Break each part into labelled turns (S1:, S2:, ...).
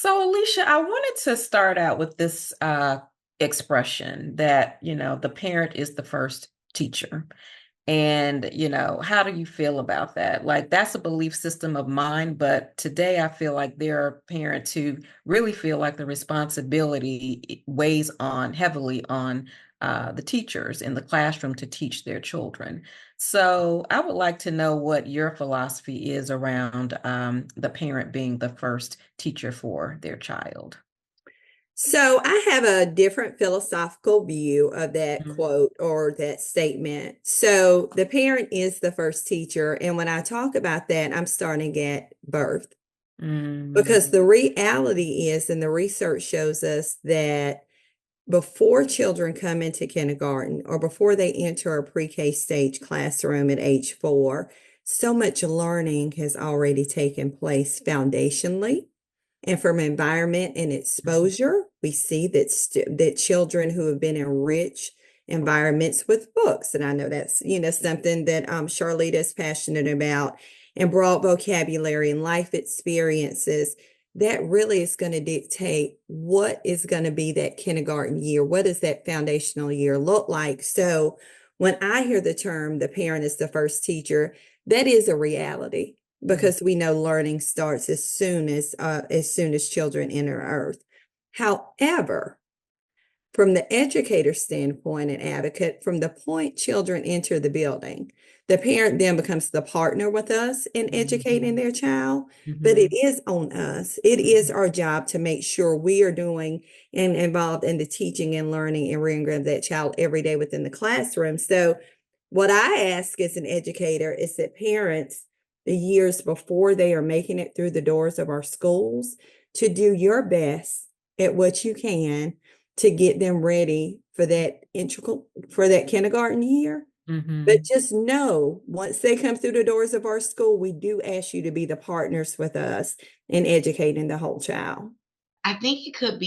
S1: So, Alicia, I wanted to start out with this expression that, the parent is the first teacher. And, how do you feel about that? Like, that's a belief system of mine, but today I feel like there are parents who really feel like the responsibility weighs on heavily on the teachers in the classroom to teach their children. So I would like to know what your philosophy is around the parent being the first teacher for their child.
S2: So I have a different philosophical view of that
S1: Mhm.
S2: quote or that statement. So the parent is the first teacher. And when I talk about that, I'm starting at birth because
S1: Mm,
S2: the reality is, and the research shows us that before children come into kindergarten or before they enter a pre-K stage classroom at age 4, so much learning has already taken place foundationally and from environment and
S1: mhm,
S2: exposure. We see that children who have been in rich environments with books, and I know that's something that Charlitta is passionate about, and broad vocabulary and life experiences. That really is going to dictate what is going to be that kindergarten year. What does that foundational year look like? So when I hear the term the parent is the first teacher, that is a reality
S1: mhm.
S2: because we know learning starts as soon as children enter earth. However, from the educator standpoint and advocate, from the point children enter the building, the parent then becomes the partner with us in educating
S1: Mhm,
S2: their child. But it
S1: mhm,
S2: is on us. It is
S1: mhm,
S2: our job to make sure we are doing and involved in the teaching and learning and rearing of that child every day within the classroom. So what I ask as an educator is that parents, the years before they are making it through the doors of our schools, to do your best at what you can to get them ready for that integral for that kindergarten year. But
S1: mhm.
S2: just know once they come through the doors of our school, we do ask you to be the partners with us in educating the whole child.
S3: I think it could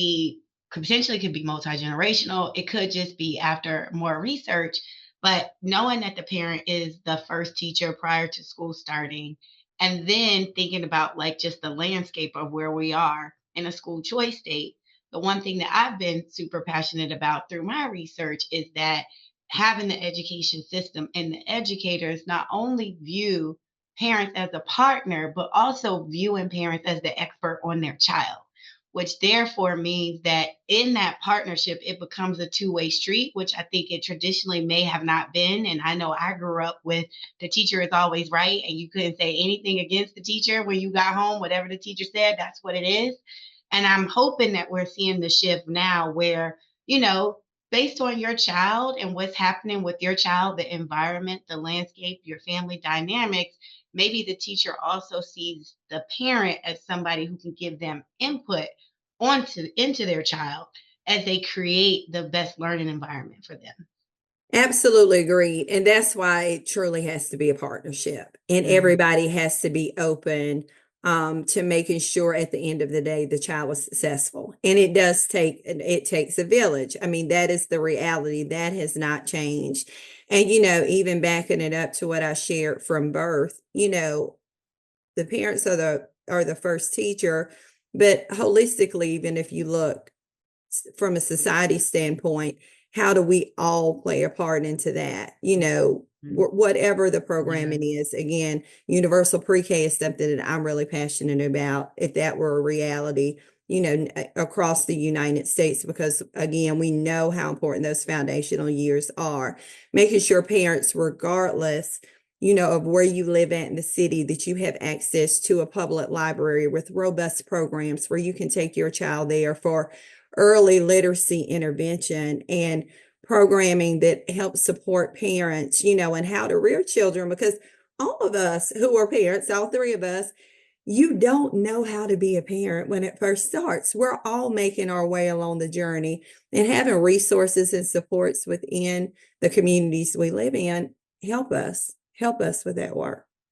S3: potentially could be multi-generational. It could just be after more research, but knowing that the parent is the first teacher prior to school starting, and then thinking about like just the landscape of where we are in a school choice state. The one thing that I've been super passionate about through my research is that having the education system and the educators not only view parents as a partner, but also viewing parents as the expert on their child, which therefore means that in that partnership, it becomes a two-way street, which I think it traditionally may have not been. And I know I grew up with the teacher is always right, and you couldn't say anything against the teacher when you got home. Whatever the teacher said, that's what it is. And I'm hoping that we're seeing the shift now where, you know, based on your child and what's happening with your child, the environment, the landscape, your family dynamics, maybe the teacher also sees the parent as somebody who can give them input onto into their child as they create the best learning environment for them.
S2: Absolutely agreed. And that's why it truly has to be a partnership. And
S1: Mhm.
S2: everybody has to be open to making sure at the end of the day the child was successful. And it takes a village. I mean, that is the reality. That has not changed. And even backing it up to what I shared from birth, the parents are the first teacher, but holistically, even if you look from a society standpoint, how do we all play a part into that?
S1: Mhm.
S2: Whatever the
S1: Yeah.
S2: programming is, again, universal pre-K is something that I'm really passionate about. If that were a reality, across the United States, because again, we know how important those foundational years are. Making sure parents, regardless, of where you live at in the city, that you have access to a public library with robust programs where you can take your child there for early literacy intervention and programming that helps support parents, and how to rear children. Because all of us who are parents, all three of us, you don't know how to be a parent when it first starts. We're all making our way along the journey, and having resources and supports within the communities we live in help us with that work.